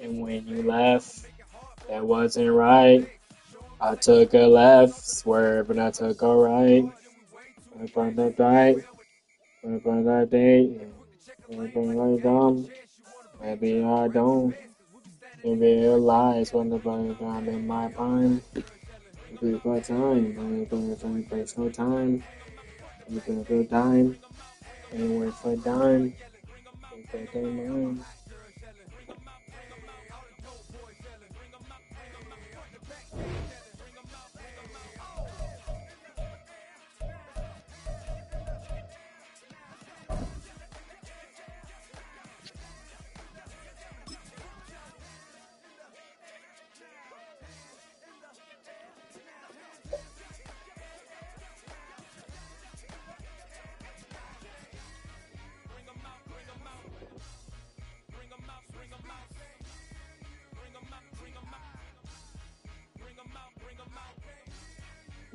And when you left, that wasn't right. I took a left, swerve, and I took a right. I found the right, I found that date. I found my dumb. Maybe I don't. You realize when the button I'm in my prime. Looking for time, I'm looking for time, waste no time. I'm looking for time, ain't worth for dime. Ain't for the mind.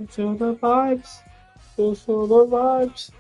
Feel the vibes, feel the vibes.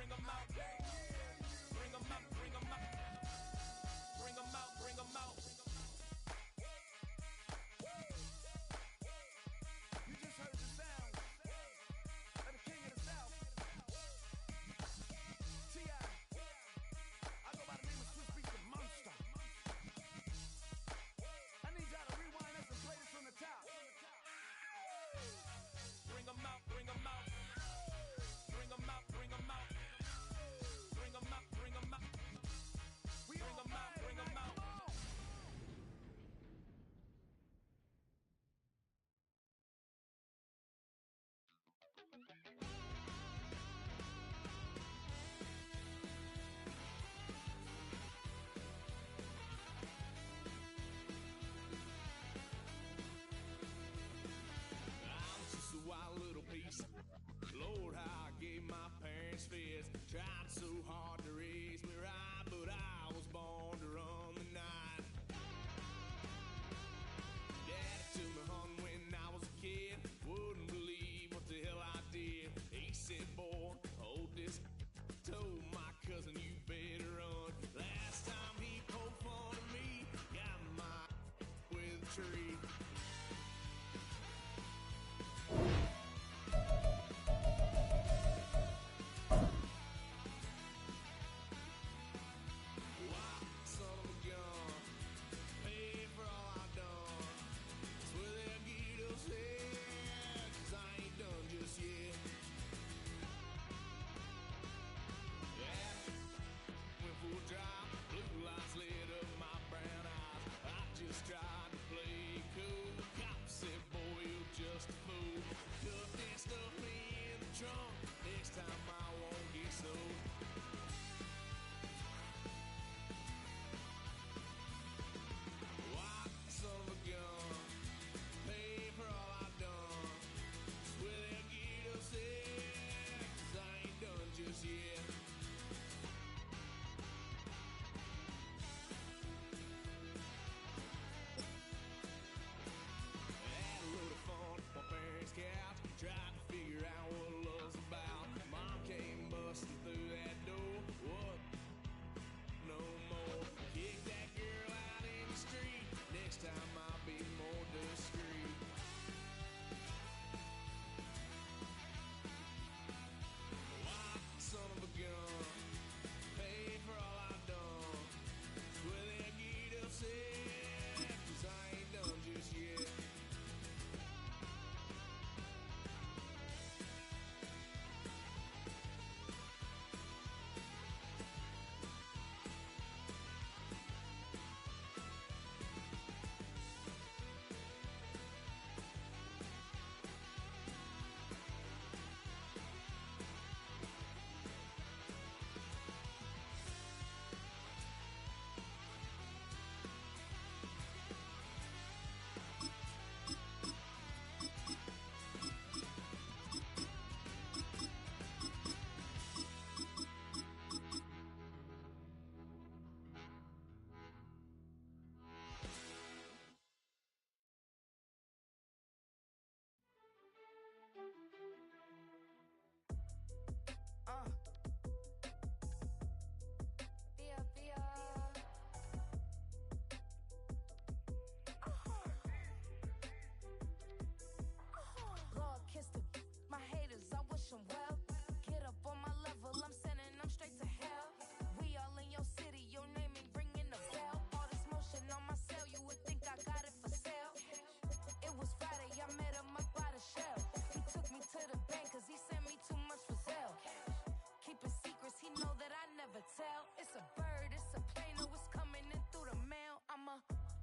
It's a bird, it's a plane, oh, it's coming in through the mail. I'm a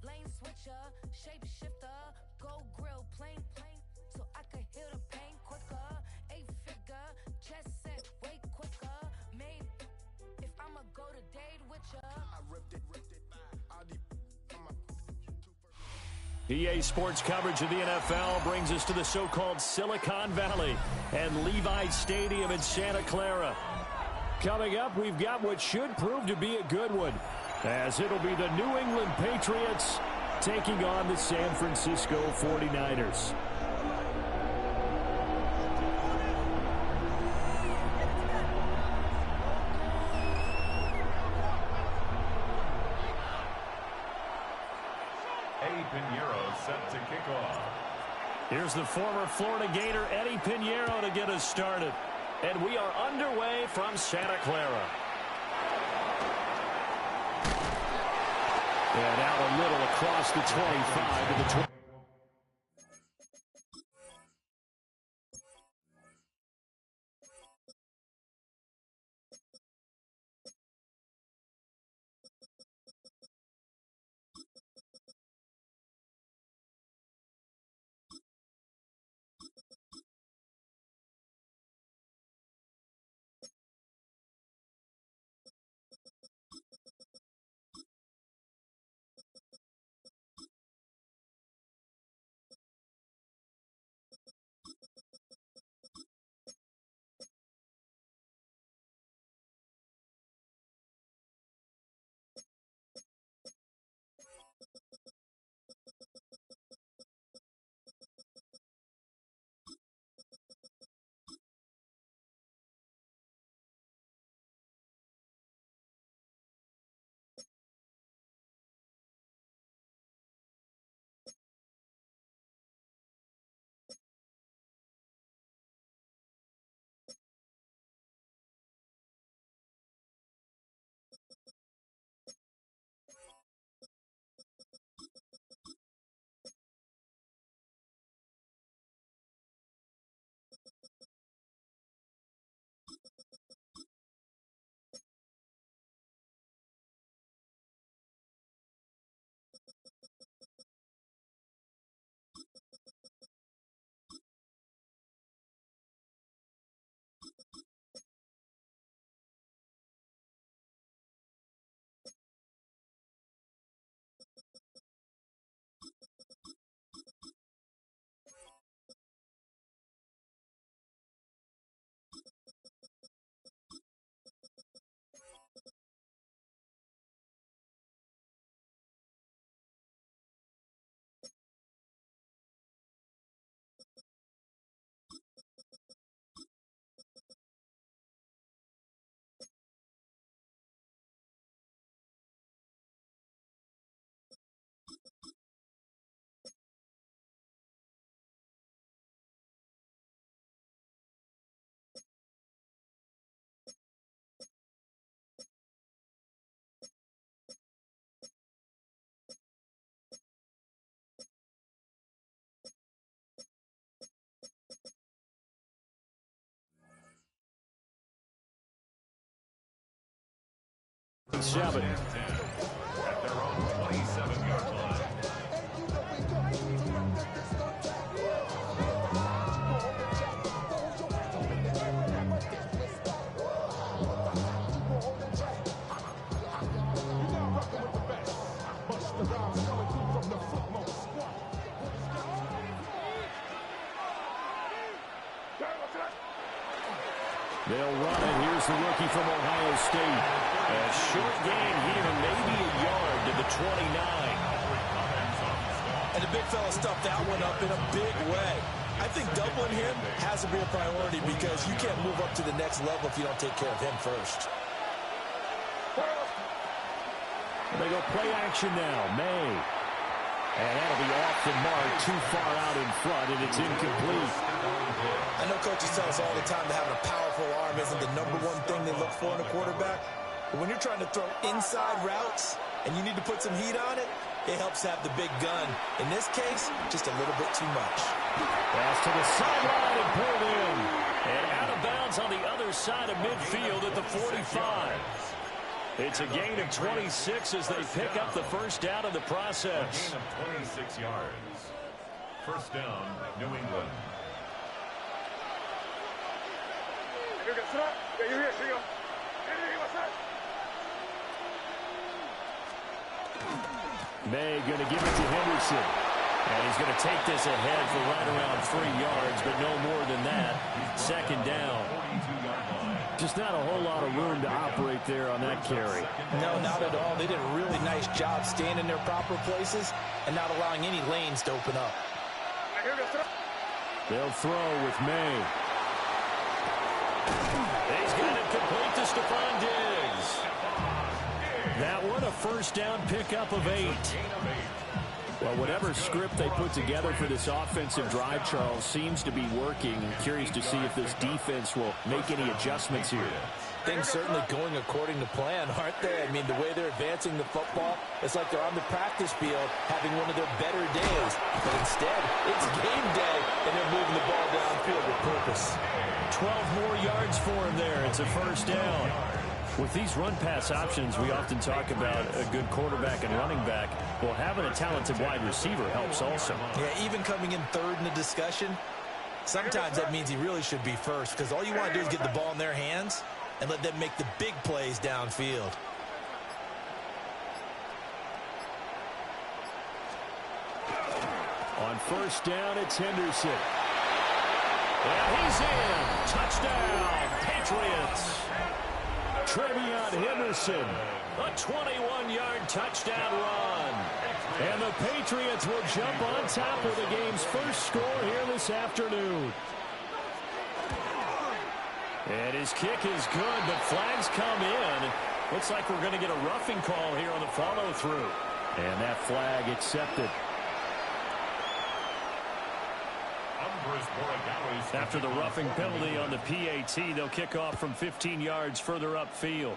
lane switcher, shape shifter, go grill, plane, so I could heal the pain quicker. 8-figure, chest set way quicker. Made if I'ma go to date with ya. I ripped it. EA Sports coverage of the NFL brings us to the so-called Silicon Valley and Levi Stadium in Santa Clara. Coming up, we've got what should prove to be a good one, as it'll be the New England Patriots taking on the San Francisco 49ers. Set to kick off. Here's the former Florida Gator Eddie Pinheiro to get us started. And we are underway from Santa Clara. And out a little across the 25 to the 20. Seven. At their own 27-yard line. They'll run it. Here's the rookie from Ohio State. A short gain here, maybe a yard to the 29. And the big fella stuffed that one up in a big way. I think doubling him has to be a priority because you can't move up to the next level if you don't take care of him first. They go play action now. May. And that'll be off the mark, too far out in front, and it's incomplete. I know coaches tell us all the time that having a powerful arm isn't the number one thing they look for in a quarterback. But when you're trying to throw inside routes and you need to put some heat on it, it helps have the big gun. In this case, just a little bit too much. Pass to the sideline and pulled in. And out of bounds on the other side of midfield at the 45. It's a gain of 26 as they pick up the first down in the process. A gain of 26 yards. First down, New England. May going to give it to Henderson. And he's going to take this ahead for right around 3 yards, but no more than that. Second down. Just not a whole lot of room to operate there on that carry. No, not at all. They did a really nice job staying in their proper places and not allowing any lanes to open up. They'll throw with May. He's got it complete to Stephon Diggs. That one, a first down pickup of 8. Well, whatever script they put together for this offensive drive, Charles, seems to be working. Curious to see if this defense will make any adjustments here. Things certainly going according to plan, aren't they? I mean, the way they're advancing the football, it's like they're on the practice field having one of their better days. But instead, it's game day, and they're moving the ball downfield with purpose. 12 more yards for him there. It's a first down. With these run-pass options, we often talk about a good quarterback and running back. Well, having a talented wide receiver helps also. Yeah, even coming in third in the discussion, sometimes that means he really should be first, because all you want to do is get the ball in their hands and let them make the big plays downfield. On first down, it's Henderson. And he's in. Touchdown, Patriots. Trevion Henderson, a 21-yard touchdown run. And the Patriots will jump on top of the game's first score here this afternoon. And his kick is good, but flags come in. Looks like we're going to get a roughing call here on the follow-through. And that flag accepted. After the roughing penalty on the PAT, they'll kick off from 15 yards further upfield.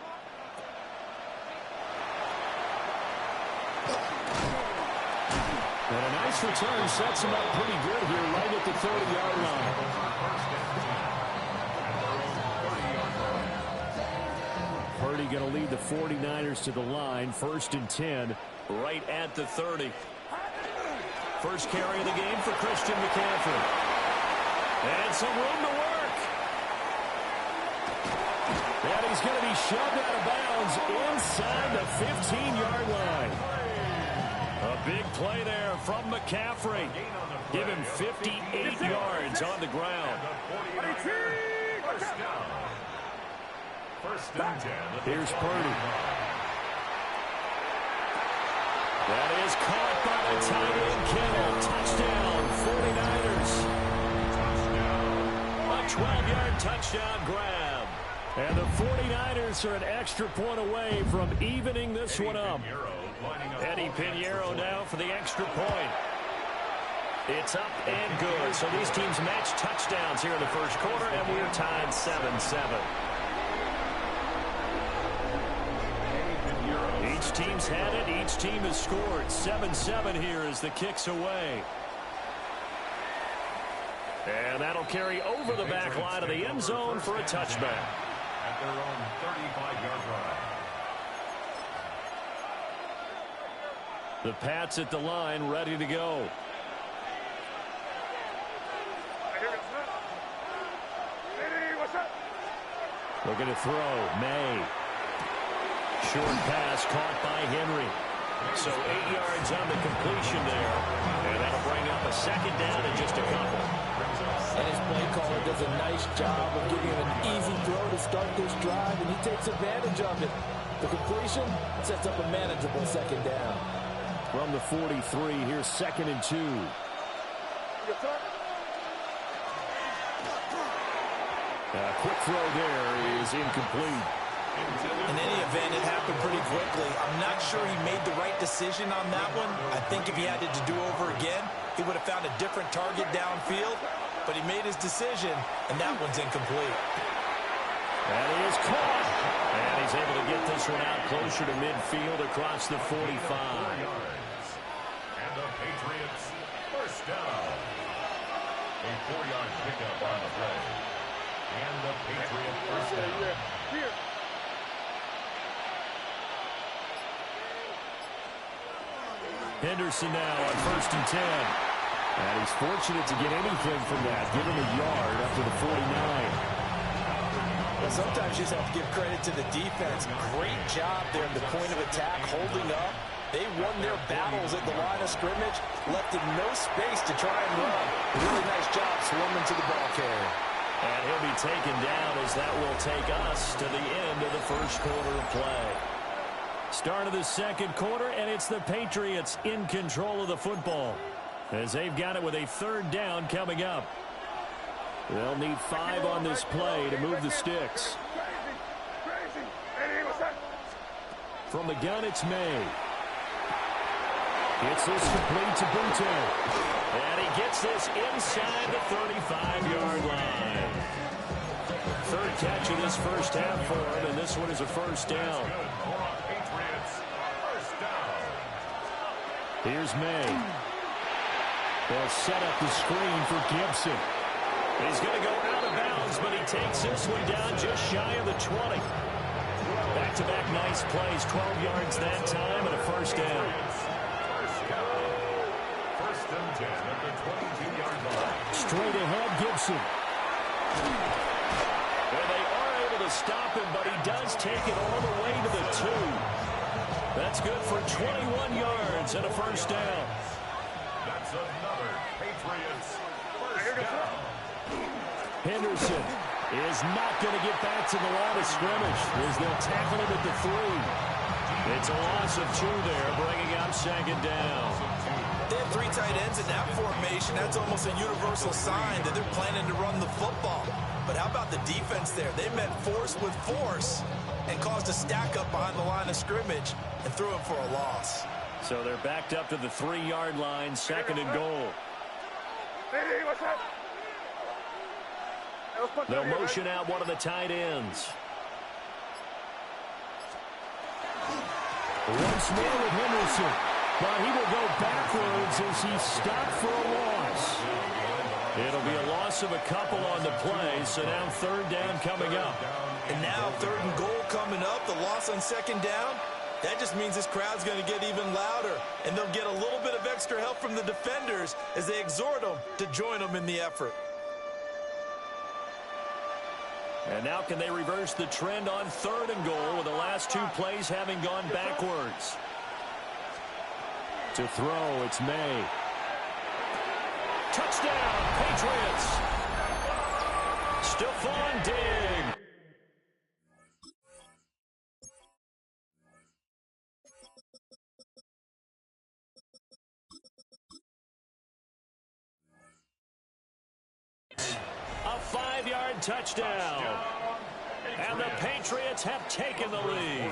And a nice return sets him up pretty good here right at the 30-yard line. Purdy going to lead the 49ers to the line, 1st and 10, right at the 30. First carry of the game for Christian McCaffrey. And some room to work. And he's going to be shoved out of bounds inside the 15-yard line. A big play there from McCaffrey. Give him 58 yards on the ground. Here's Purdy. That is caught by the tight end Kittle. Touchdown, 49ers. 12-yard touchdown grab. And the 49ers are an extra point away from evening this one up. Eddie Pinheiro now for the extra point. It's up and good. So these teams match touchdowns here in the first quarter, and we're tied 7-7. Each team's had it. Each team has scored. 7-7 here as the kick's away. And that'll carry over the back line of the end zone for a touchback. At their own 35-yard line. The Pats at the line, ready to go. Looking to throw. May. Short pass caught by Henry. So 8 yards on the completion there. And that'll bring up a second down and just a couple. And his play caller does a nice job of giving him an easy throw to start this drive, and he takes advantage of it. The completion sets up a manageable second down. From the 43, here's 2nd and 2. Quick throw there is incomplete. In any event, it happened pretty quickly. I'm not sure he made the right decision on that one. I think if he had it to do over again, he would have found a different target downfield. But he made his decision, and that one's incomplete. That is caught. And he's able to get this one out closer to midfield across the 45. And the Patriots first down. A 4-yard pickup on the play. And the Patriots first down. Henderson now on 1st and 10. And he's fortunate to get anything from that. Give him a yard up to the 49. Well, sometimes you just have to give credit to the defense. Great job there at the point of attack, holding up. They won their battles at the line of scrimmage, left him no space to try and run. Really nice job swarming to the ball carrier. And he'll be taken down as that will take us to the end of the first quarter of play. Start of the second quarter, and it's the Patriots in control of the football as they've got it with a 3rd down coming up. They'll need 5 on this play to move the sticks. From the gun, it's May. Gets this complete to Bunte. And he gets this inside the 35-yard line. 3rd catch of this first half for him, and this one is a 1st down. Here's May. They'll set up the screen for Gibson. He's going to go out of bounds, but he takes this one down just shy of the 20. Back-to-back nice plays, 12 yards that time, and a 1st down. 1st and 10 at the 22-yard line. Straight ahead, Gibson. And they are able to stop him, but he does take it all the way to the 2. That's good for 21 yards and a 1st down. That's another Patriots 1st down. Henderson is not going to get back to the line of scrimmage as they'll tackle him at the 3. It's a loss of 2 there, bringing up 2nd down. They have 3 tight ends in that formation. That's almost a universal sign that they're planning to run the football. But how about the defense there? They met force with force and caused a stack up behind the line of scrimmage and threw him for a loss. So they're backed up to the 3-yard line, 2nd and goal. They'll motion out one of the tight ends. Once more with Henderson. But he will go backwards as he's stopped for a loss. It'll be a loss of a couple on the play, so now 3rd down coming up. And now 3rd and goal coming up, the loss on 2nd down. That just means this crowd's going to get even louder, and they'll get a little bit of extra help from the defenders as they exhort them to join them in the effort. And now can they reverse the trend on 3rd and goal with the last 2 plays having gone backwards? To throw, it's May. Touchdown, Patriots! Stephon Diggs. A 5-yard touchdown. And the Patriots have taken the lead.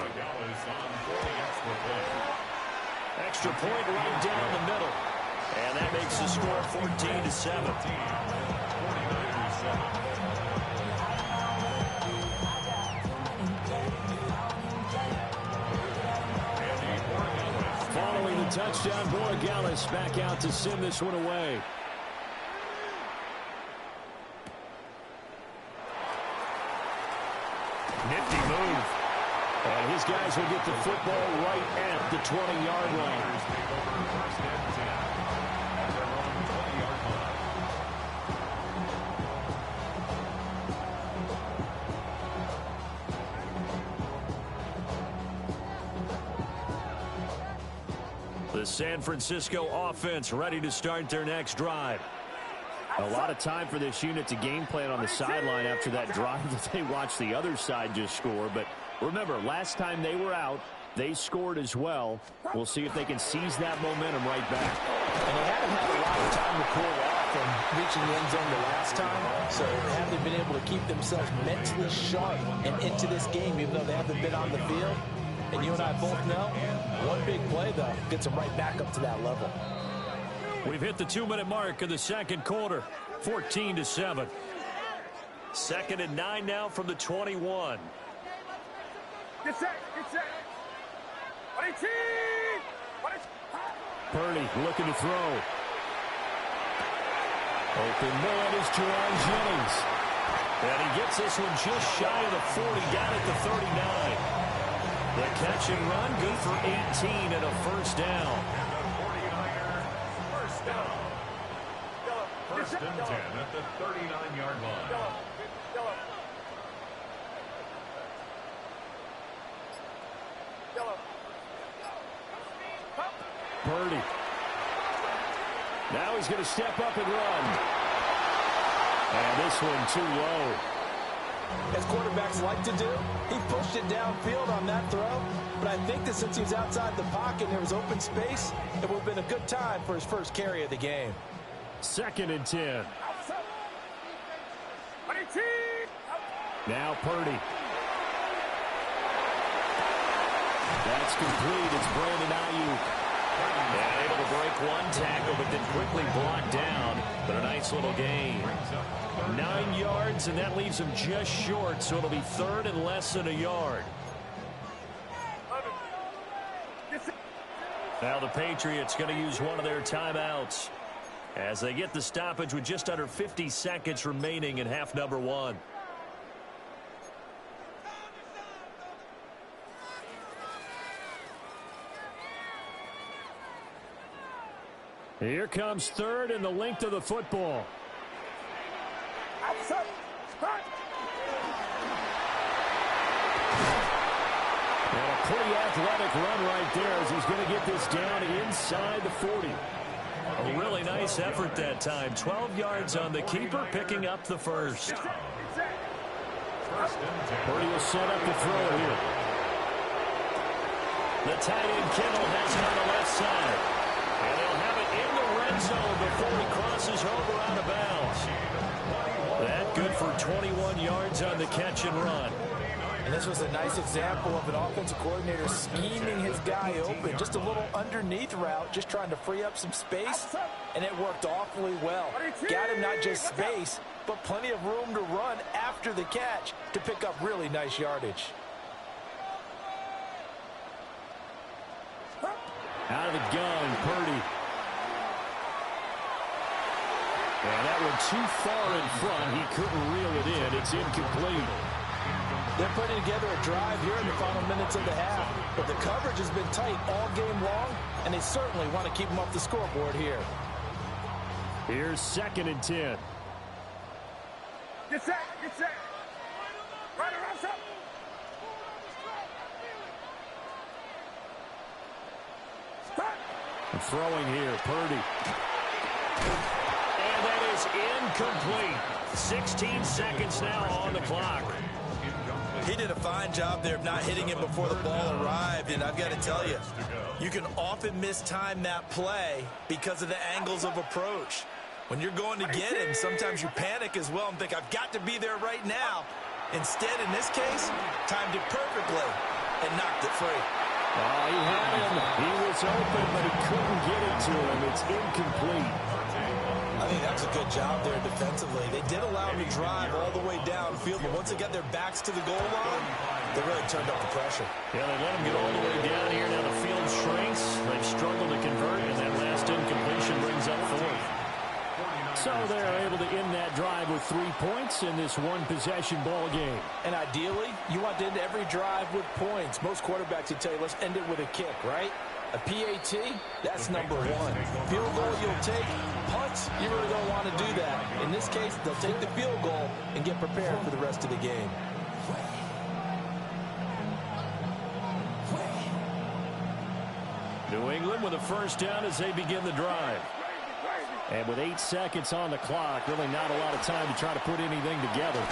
Extra point right down the middle. And that makes the score 14-7. Following the touchdown, Borregales back out to send this one away. Nifty move. And his guys will get the football right at the 20-yard line. The San Francisco offense ready to start their next drive. A lot of time for this unit to game plan on the sideline after that drive that they watched the other side just score. But remember, last time they were out, they scored as well. We'll see if they can seize that momentum right back. And they haven't had a lot of time to cool off from reaching the end zone the last time. So they haven't been able to keep themselves mentally sharp and into this game, even though they haven't been on the field. And you and I both know, one big play, though, gets them right back up to that level. We've hit the 2-minute mark of the second quarter, 14-7. 2nd and 9 now from the 21. Get set, get set. 18! Purdy looking to throw. Open man is Jerron Jennings. And he gets this one just shy of the 40, down at the 39. The catch and run, good for 18 and a 1st down. First and 10 at the 39-yard line. Purdy. Now he's going to step up and run. And this one too low. As quarterbacks like to do, he pushed it downfield on that throw. But I think that since he was outside the pocket and there was open space, it would have been a good time for his first carry of the game. 2nd and 10. Now Purdy. That's complete. It's Brandon Ayuk. Yeah, able to break one tackle, but then quickly blocked down. But a nice little gain. 9 yards, and that leaves him just short, so it'll be 3rd and less than a yard. Now the Patriots going to use one of their timeouts as they get the stoppage with just under 50 seconds remaining in half number 1. Here comes 3rd and the length of the football. And a pretty athletic run right there as he's going to get this down inside the 40. A really nice effort that time. 12 yards on the keeper, picking up the first. Purdy will set up the throw here. The tight end Kittle has it on the left side. And they'll have it in the red zone before he crosses over out of bounds. That good for 21 yards on the catch and run. And this was a nice example of an offensive coordinator scheming his guy open. Just a little underneath route, just trying to free up some space. And it worked awfully well. Got him not just space, but plenty of room to run after the catch to pick up really nice yardage. Out of the gun, Purdy. And that one too far in front. He couldn't reel it in. It's incomplete. They're putting together a drive here in the final minutes of the half. But the coverage has been tight all game long, and they certainly want to keep them off the scoreboard here. Here's 2nd and 10. Get set, get set. Right around up. And throwing here, Purdy. And that is incomplete. 16 seconds now on the clock. He did a fine job there of not hitting him before the ball arrived, and I've got to tell you, you can often mistime that play because of the angles of approach. When you're going to get him, sometimes you panic as well and think, I've got to be there right now. Instead, in this case, timed it perfectly and knocked it free. Oh, he had him. He was open, but he couldn't get it to him. It's incomplete. I think that's a good job there defensively. They did allow him to drive all the way downfield, but once they got their backs to the goal line, they really turned up the pressure. Yeah, they let him get all the way down here. Now the field shrinks. They've struggled to convert, and that last incompletion brings up 4th. So they're able to end that drive with 3 points in this one-possession ball game. And ideally, you want to end every drive with points. Most quarterbacks would tell you, let's end it with a kick, right? A PAT, that's number 1. Field goal you'll take. Punts, you really don't want to do that. In this case, they'll take the field goal and get prepared for the rest of the game. New England with a first down as they begin the drive. And with 8 seconds on the clock, really not a lot of time to try to put anything together.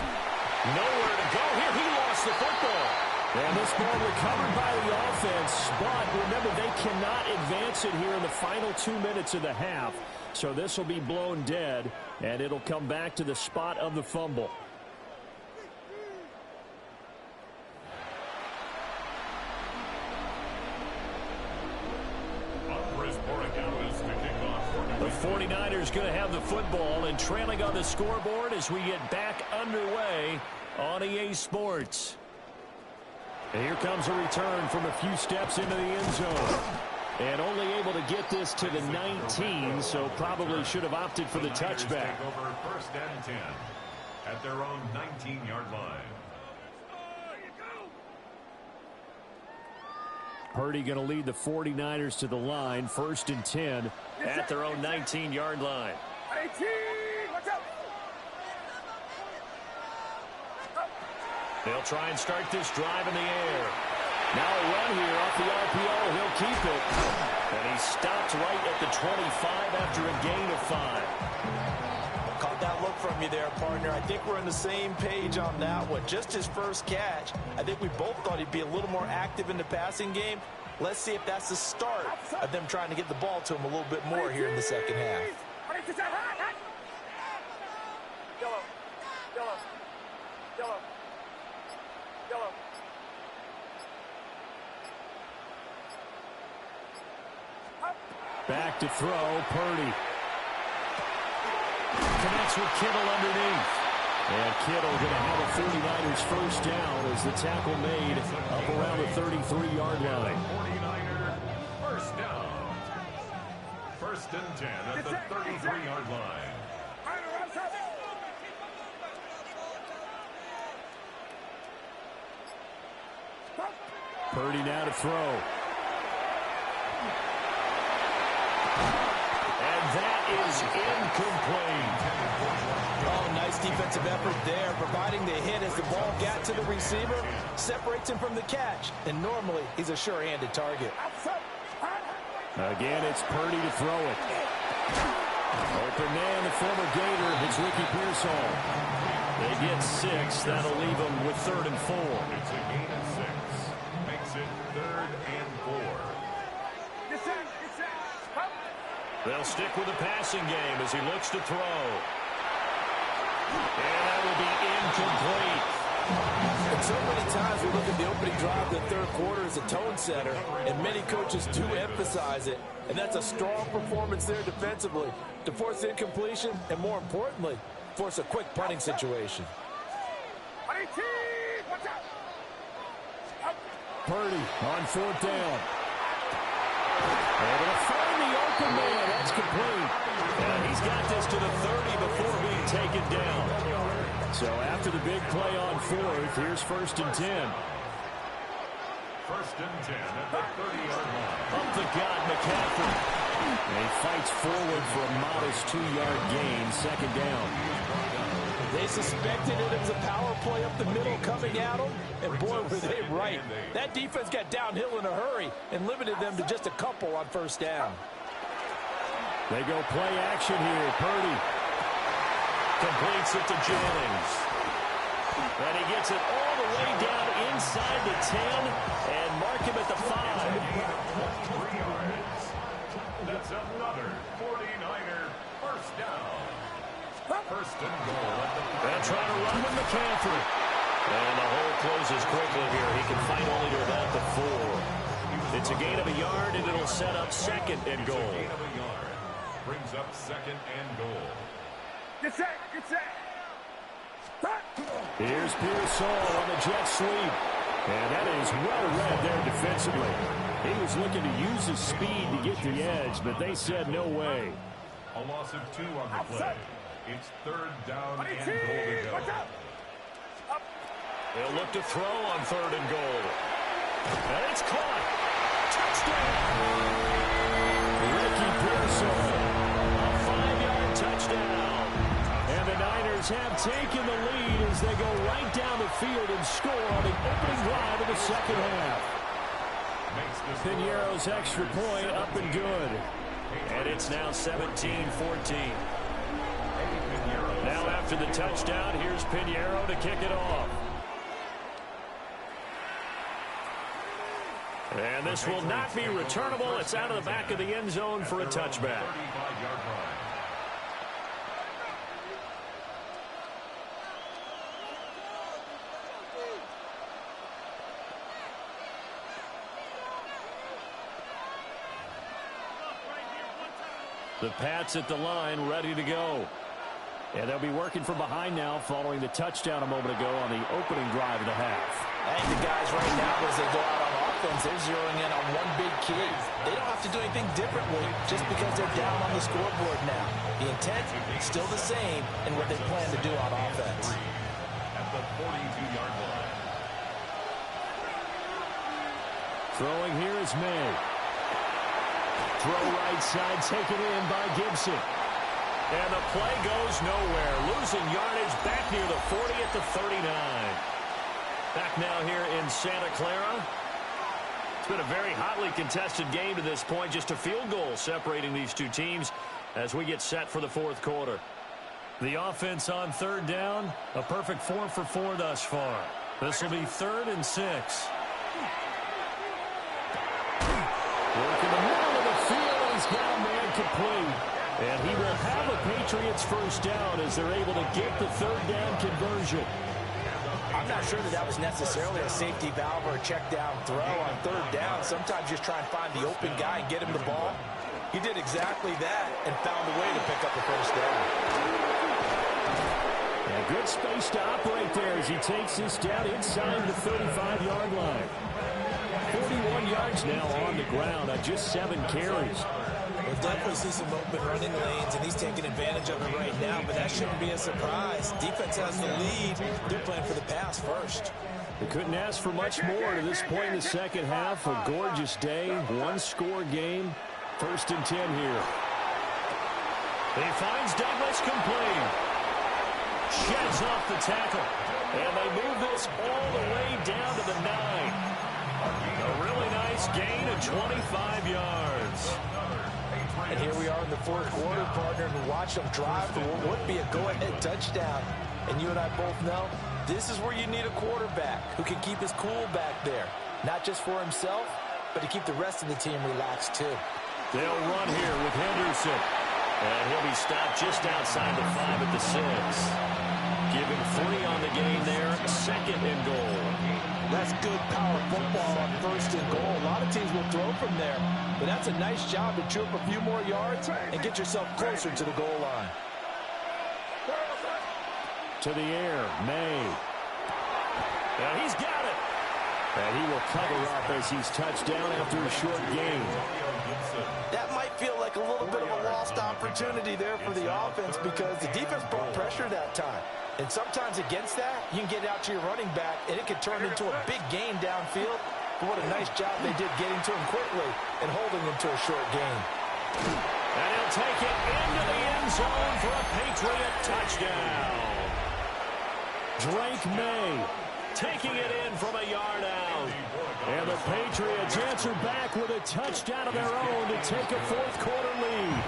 Nowhere to go here. He lost the football. And this ball recovered by the offense. But remember, they cannot advance it here in the final 2 minutes of the half. So this will be blown dead, and it'll come back to the spot of the fumble. The 49ers going to have the football and trailing on the scoreboard as we get back underway on EA Sports. And here comes a return from a few steps into the end zone. And only able to get this to the 19, so probably should have opted for the touchback. Over 1st and 10 at their own 19-yard line. Purdy going to lead the 49ers to the line. 1st and 10 at their own 19-yard line. 18! They'll try and start this drive in the air. Now a run here off the RPO. He'll keep it. And he stopped right at the 25 after a gain of 5. Caught that look from you there, partner. I think we're on the same page on that one. Just his first catch. I think we both thought he'd be a little more active in the passing game. Let's see if that's the start of them trying to get the ball to him a little bit more here in the second half. Back to throw, Purdy. Connects with Kittle underneath. And Kittle going to have a 49ers first down as the tackle made up around the 33-yard line. 49er first down. First and 10 at the 33-yard line. Purdy now to throw. And that is incomplete. Oh, nice defensive effort there, providing the hit as the ball got to the receiver, separates him from the catch, and normally he's a sure-handed target. Again, it's Purdy to throw it. Open man, the former Gator, it's Ricky Pearsall. They get 6. That'll leave them with 3rd and 4. It's a gain of 6. Makes it 3rd and 4. They'll stick with the passing game as he looks to throw. And that will be incomplete. And so many times we look at the opening drive of the third quarter as a tone setter, and many coaches do emphasize it. And that's a strong performance there defensively to force incompletion and, more importantly, force a quick punting situation. Purdy on 4th down. Able to find the open man. That's complete. And he's got this to the 30 before being taken down. So after the big play on 4th, here's 1st and 10. First and 10 at the 30-yard line. Up the gut, McCaffrey. And he fights forward for a modest 2-yard gain, 2nd down. They suspected it was a power play up the middle coming at them, and boy, were they right. That defense got downhill in a hurry and limited them to just a couple on 1st down. They go play action here. Purdy completes it to Jennings. And he gets it all the way down inside the 10 and mark him at the 5. That's another 49er first down. First and goal at the 5. And trying to run with McCaffrey. And the hole closes quickly here. He can fight only to about the 4. It's a gain of a yard, and it'll set up 2nd and goal. Gain of a yard. Brings up 2nd and goal. Get set, get set. Here's Pearsall on the jet sweep. And that is well read there defensively. He was looking to use his speed to get the edge, but they said no way. A loss of 2 on the play. It's 3rd down and goal to go. They'll look to throw on 3rd and goal. And it's caught. Touchdown! Ricky Pearsall. A 5-yard touchdown. And the Niners have taken the lead as they go right down the field and score on the opening drive of the second half. Pinheiro's extra point up and good. And it's now 17-14. Now after the touchdown, here's Pinheiro to kick it off. And this will not be returnable. It's out of the back of the end zone for a touchback. The Pats at the line, ready to go. And they'll be working from behind now following the touchdown a moment ago on the opening drive of the half. I think the guys right now, as they go out on offense, they're zeroing in on one big key. They don't have to do anything differently just because they're down on the scoreboard now. The intent is still the same in what they plan to do on offense. At the 42-yard line. Throwing here is May. Throw right side taken in by Gibson. And the play goes nowhere. Losing yardage back near the 40 at the 39. Back now here in Santa Clara. It's been a very hotly contested game to this point. Just a field goal separating these two teams as we get set for the fourth quarter. The offense on third down, a perfect 4 for 4 thus far. This will be 3rd and 6. Work in the middle of the field. He's got a man complete. And he will have a Patriots first down as they're able to get the third down conversion. I'm not sure that was necessarily a safety valve or a check down throw on third down. Sometimes just try and find the open guy and get him the ball. He did exactly that and found a way to pick up the first down. A good space to operate there as he takes this down inside the 35-yard line. 41 yards now on the ground on just 7 carries. We'll definitely see some open running lanes, and he's taking advantage of it right now, but that shouldn't be a surprise. Defense has the lead. They're playing for the pass first. They couldn't ask for much more to this point in the second half. A gorgeous day, 1-score game. 1st and 10 here. He finds Douglas complete. Sheds off the tackle. And they move this all the way down to the 9. A really nice gain of 25 yards. And here we are in the fourth quarter, partner, and watch them drive for what would be a go-ahead touchdown. And you and I both know this is where you need a quarterback who can keep his cool back there. Not just for himself, but to keep the rest of the team relaxed too. They'll run here with Henderson. And he'll be stopped just outside the 5 at the 6. Give him 3 on the gain there. 2nd and goal. That's good power football on 1st and goal. A lot of teams will throw from there, but that's a nice job to chew up a few more yards and get yourself closer to the goal line. To the air, May. And he's got it. And he will cover up as he's touched down after a short gain. That might feel like a little bit of a lost opportunity there for the offense because the defense brought pressure that time. And sometimes against that, you can get out to your running back, and it can turn into a big gain downfield. But what a nice job they did getting to him quickly and holding him to a short gain. And he'll take it into the end zone for a Patriot touchdown. Drake May taking it in from a yard out. And the Patriots answer back with a touchdown of their own to take a fourth quarter lead.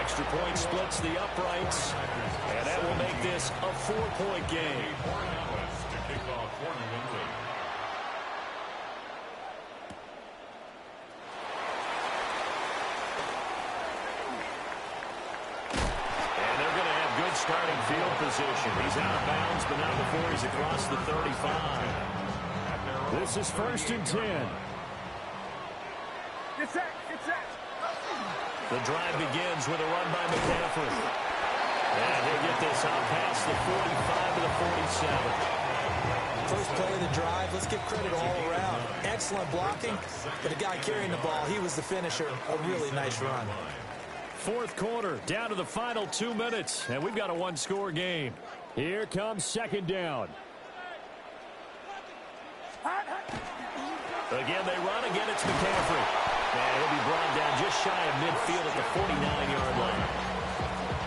Extra point splits the uprights, and that will make this a 4-point game. And they're going to have good starting field position. He's out of bounds, but not before he's across the 35. This is 1st and 10. Get set, get set. The drive begins with a run by McCaffrey. And he'll get this out past the 45 to the 47. First play of the drive, let's give credit all around. Excellent blocking, but the guy carrying the ball, he was the finisher. A really nice run. Fourth quarter, down to the final 2 minutes, and we've got a 1-score game. Here comes 2nd down. Again, they run. Again, it's McCaffrey. And he'll be brought down just shy of midfield at the 49-yard line.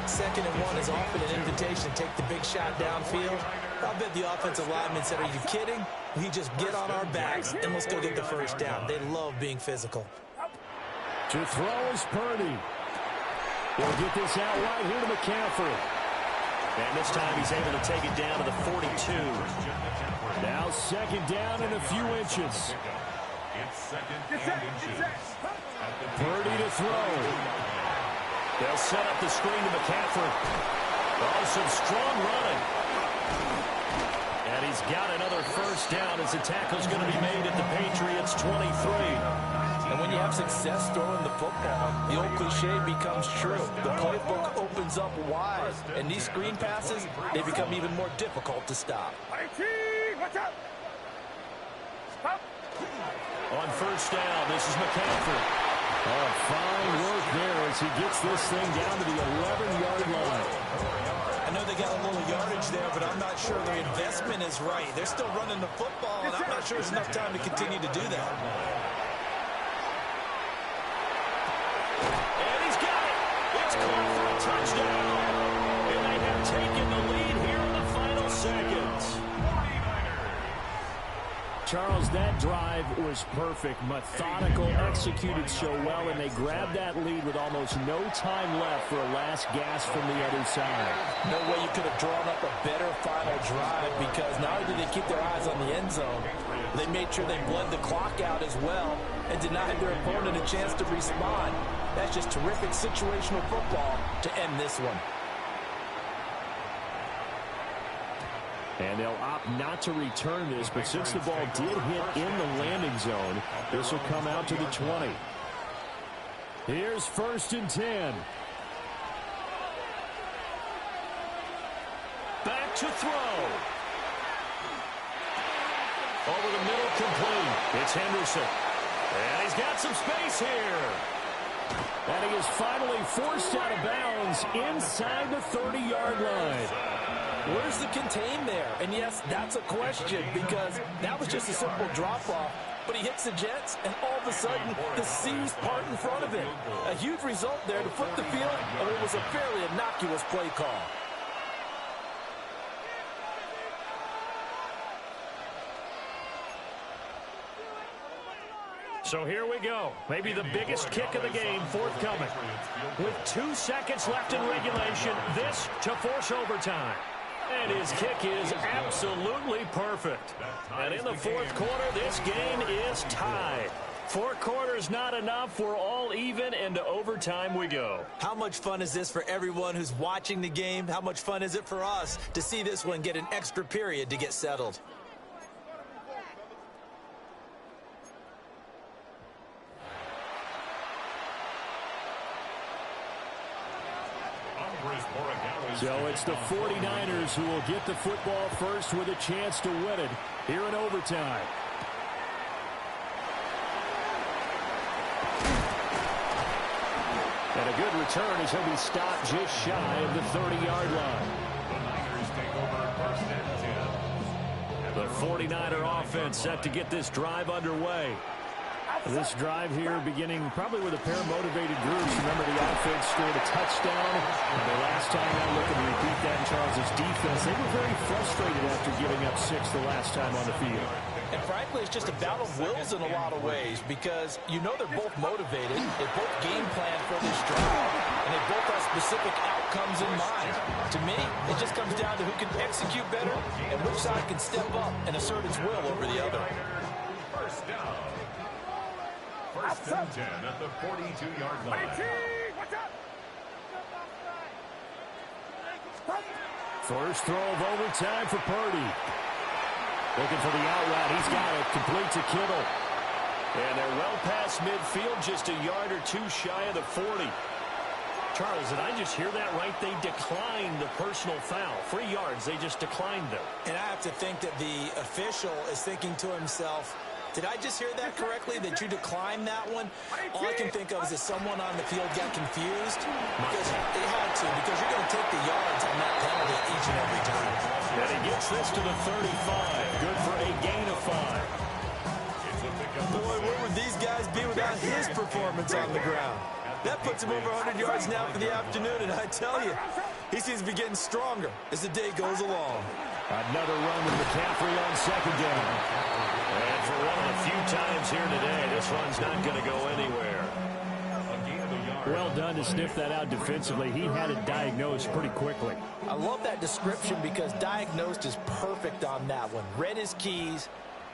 2nd and 1 is often an invitation to take the big shot downfield. I bet the offensive linemen said, are you kidding? We just get on our backs and let's go get the first down. They love being physical. To throw is Purdy. He'll get this out right here to McCaffrey. And this time he's able to take it down to the 42. Now 2nd down and a few inches. Purdy to throw. They'll set up the screen to McCaffrey. Oh, some strong running. And he's got another first down as the tackle's going to be made at the Patriots' 23. And when you have success throwing the football, the old cliche becomes true. The playbook opens up wide, and these screen passes, they become even more difficult to stop. Watch out! Stop! On first down, this is McCaffrey. Oh, fine work there as he gets this thing down to the 11-yard line. I know they got a little yardage there, but I'm not sure their investment is right. They're still running the football, and I'm not sure it's enough time to continue to do that. And he's got it. It's caught for a touchdown. And they have taken the lead here in the final seconds. Charles, that drive was perfect, methodical, executed so well, and they grabbed that lead with almost no time left for a last gasp from the other side. No way you could have drawn up a better final drive, because not only did they keep their eyes on the end zone, they made sure they bled the clock out as well and denied their opponent a chance to respond. That's just terrific situational football to end this one. And they'll opt not to return this, but since the ball did hit in the landing zone, this will come out to the 20. Here's 1st and 10. Back to throw. Over the middle, complete. It's Henderson. And he's got some space here. And he is finally forced out of bounds inside the 30-yard line. Where's the contain there? And yes, that's a question, because that was just a simple drop-off. But he hits the Jets, and all of a sudden, the seas part in front of him. A huge result there to flip the field, and it was a fairly innocuous play call. So here we go. Maybe the biggest kick of the game forthcoming. With 2 seconds left in regulation, this to force overtime. And his kick is absolutely perfect. And in the 4th quarter, this game is tied. 4 quarters not enough. We're all even, and to overtime we go. How much fun is this for everyone who's watching the game? How much fun is it for us to see this one get an extra period to get settled? So it's the 49ers who will get the football first with a chance to win it here in overtime. And a good return as he'll be stopped just shy of the 30-yard line. The 49er offense set to get this drive underway. This drive here beginning probably with a pair of motivated groups. Remember, the offense scored a touchdown. And the last time out, looking to repeat that in Charles' defense, they were very frustrated after giving up 6 the last time on the field. And frankly, it's just a battle of wills in a lot of ways, because you know they're both motivated. They both game plan for this drive, and they both have specific outcomes in mind. To me, it just comes down to who can execute better and which side can step up and assert its will over the other. First down. 1st and 10 at the 42-yard line. First throw of overtime for Purdy. Looking for the out route. He's got it. Complete to Kittle. And they're well past midfield, just a yard or 2 shy of the 40. Charles, did I just hear that right? They declined the personal foul. 3 yards, they just declined them. And I have to think that the official is thinking to himself, did I just hear that correctly, that you declined that one? All I can think of is that someone on the field got confused, because they had to, because you're going to take the yards on that penalty each and every time. And he gets this to the 35. Good for a gain of 5. Boy, where would these guys be without his performance on the ground? That puts him over 100 yards now for the afternoon, and I tell you, he seems to be getting stronger as the day goes along. Another run with McCaffrey on 2nd down. And for one of the few times here today, this one's not going to go anywhere. Well done to sniff that out defensively. He had it diagnosed pretty quickly. I love that description, because diagnosed is perfect on that one. Read his keys,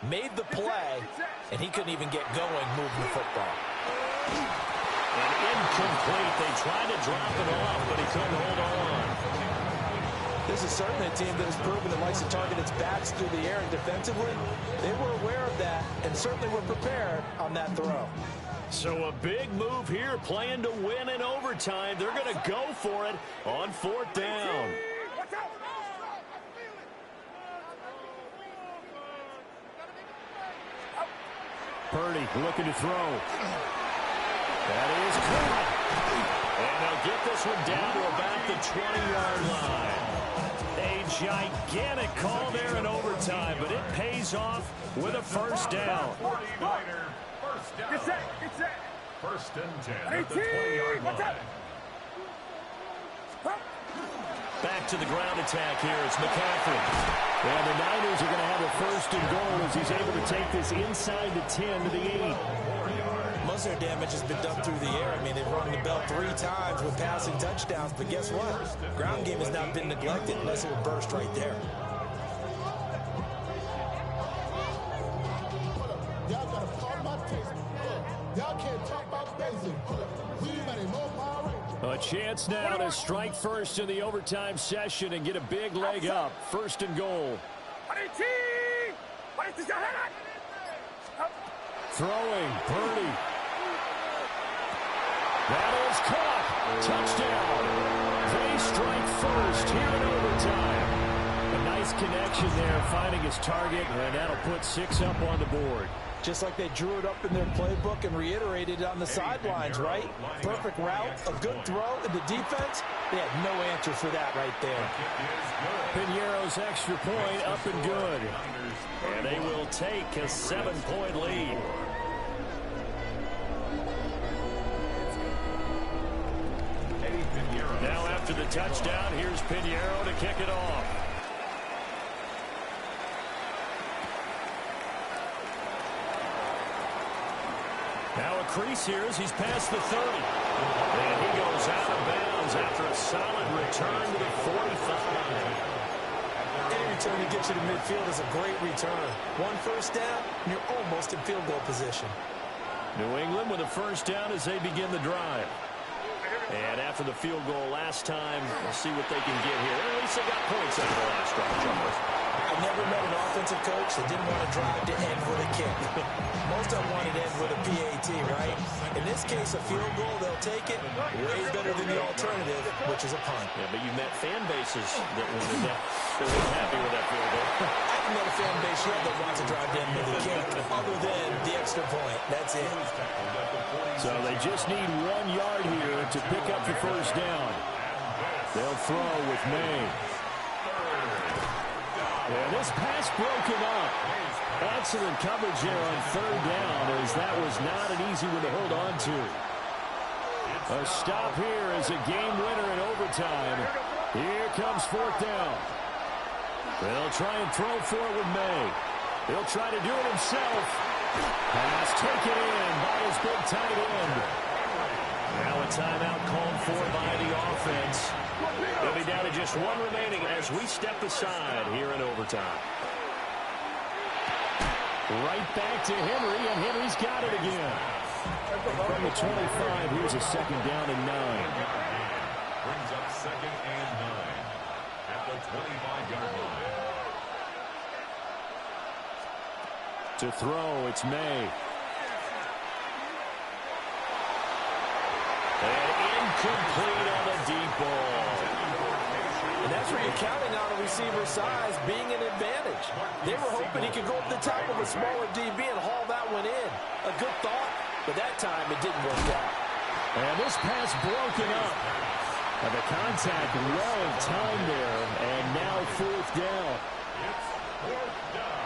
made the play, and he couldn't even get going moving the football. And incomplete. They tried to drop it off, but he couldn't hold on. This is certainly a team that has proven it likes to target its backs through the air, and defensively, they were aware of that and certainly were prepared on that throw. So a big move here, playing to win in overtime. They're going to go for it on 4th down. Purdy looking to throw. That is caught. And they'll get this one down to about the 20-yard line. A gigantic call there in overtime, but it pays off with a 1st down. 49er, first down. Get set, get set. 1st and 10 at the 20-yard line. Back to the ground attack here. It's McCaffrey. And the Niners are going to have a first and goal as he's able to take this inside the 10 to the 8. Most of their damage has been done through the air. I mean, they've rung the bell 3 times with passing touchdowns, but guess what? Ground game has not been neglected. Nice little burst right there. Y'all gotta follow my taste. Y'all can't talk about basic. We ain't no power. A chance now to strike first in the overtime session and get a big leg up. First and goal. Throwing, Purdy. That is caught. Touchdown. They strike first here in overtime. A nice connection there, finding his target, and that'll put 6 up on the board. Just like they drew it up in their playbook and reiterated it on the sidelines, right? Perfect route, a good throw, and the defense, they had no answer for that right there. Piñeiro's extra point up and good. And they will take a 7-point lead. Now after the touchdown, here's Piñeiro to kick it off. Now a crease here as he's past the 30. And he goes out of bounds after a solid return to the 45. Any return to get you to midfield is a great return. 1 first down, and you're almost in field goal position. New England with a first down as they begin the drive. And after the field goal last time, we'll see what they can get here. At least they got points out of the last drive, Charles. I never met an offensive coach that didn't want to drive to end with a kick. Most of them wanted to end with a PAT, right? In this case, a field goal, they'll take it. Way better than the alternative, which is a punt. Yeah, but you met fan bases that were happy with that field goal. I haven't met a fan base yet that wants to drive to end with a kick, other than the extra point. That's it. So they just need 1 yard here to pick up the first down. They'll throw with May. And this pass broken up. Excellent coverage there on 3rd down, as that was not an easy one to hold on to. A stop here is a game winner in overtime. Here comes 4th down. They'll try and throw for it with May. He'll try to do it himself. Pass taken in by his big tight end. Now a timeout called for by the offense. They'll be down to just 1 remaining as we step aside here in overtime. Right back to Henry, and Henry's got it again. From the 25, here's a 2nd down and 9. Brings up 2nd and 9 at the 25-yard line. To throw, it's May. And incomplete on the deep ball. And that's where you're counting on a receiver's size being an advantage. They were hoping he could go up the top of a smaller DB and haul that one in. A good thought, but that time it didn't work out. And this pass broken up. And the contact well in time there, and now 4th down. It's 4th down.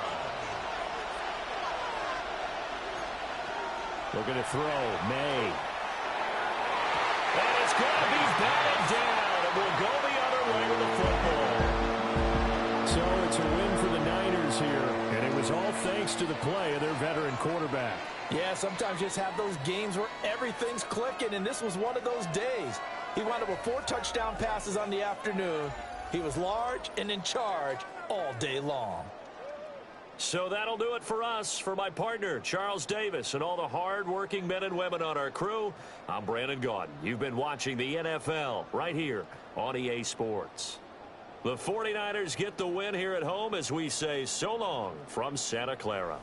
We're going to throw. May. And it's going to be batted down. It will go the other way with the football. So it's a win for the Niners here. And it was all thanks to the play of their veteran quarterback. Yeah, sometimes you just have those games where everything's clicking, and this was one of those days. He wound up with 4 touchdown passes on the afternoon. He was large and in charge all day long. So that'll do it for us. For my partner, Charles Davis, and all the hard-working men and women on our crew, I'm Brandon Gaudin. You've been watching the NFL right here on EA Sports. The 49ers get the win here at home as we say so long from Santa Clara.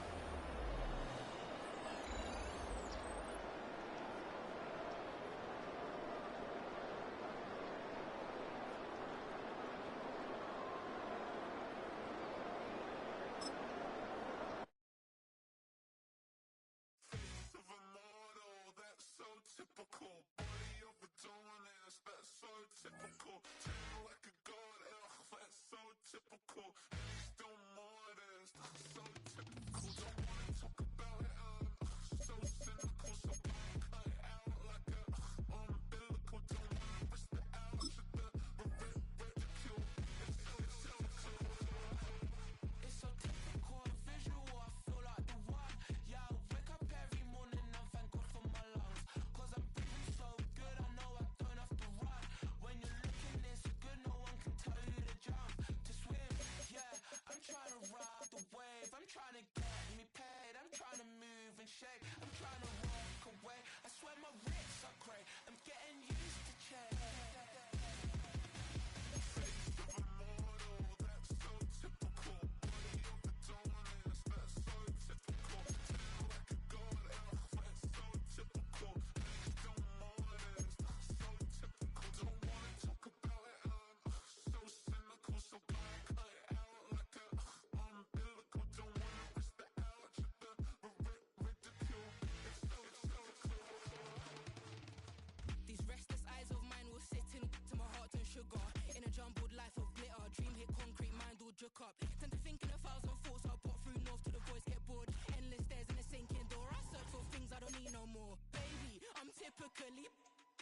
jumbled life of glitter. Dream hit concrete, mind all jerk up. Tend to think in 1,000 thoughts. I pop through north to the voice, get bored. Endless stairs in a sinking door. I search for things I don't need no more. Baby, I'm typically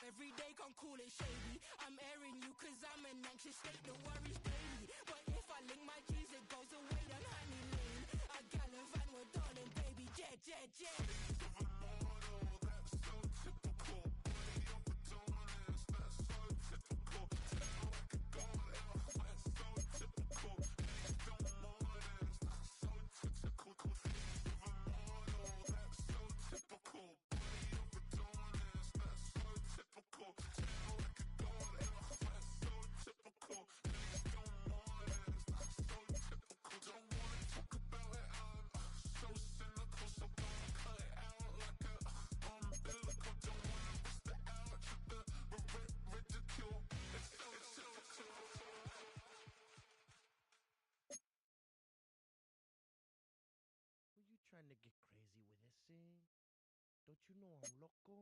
every day can't call it shady. I'm airing you cause I'm an anxious state, the worries daily. But if I link my G's, it goes away down honey lane. I gallivant with darling, baby, jet, jet, jet. That's so typical. Body of Adonis, that's so typical. Tell like a god, that's so typical. Please don't mind this, that's so typical. That's so typical. Body of Adonis, that's so typical. Tell like a god, that's so typical. Please don't mind this, that's so typical. Don't wanna talk about it, I'm so cynical, so don't cut it out like a umbilical. Don't wanna bust it out, the ridicule. It's so typical. Were you trying to get crazy with this thing? Don't you know I'm loco?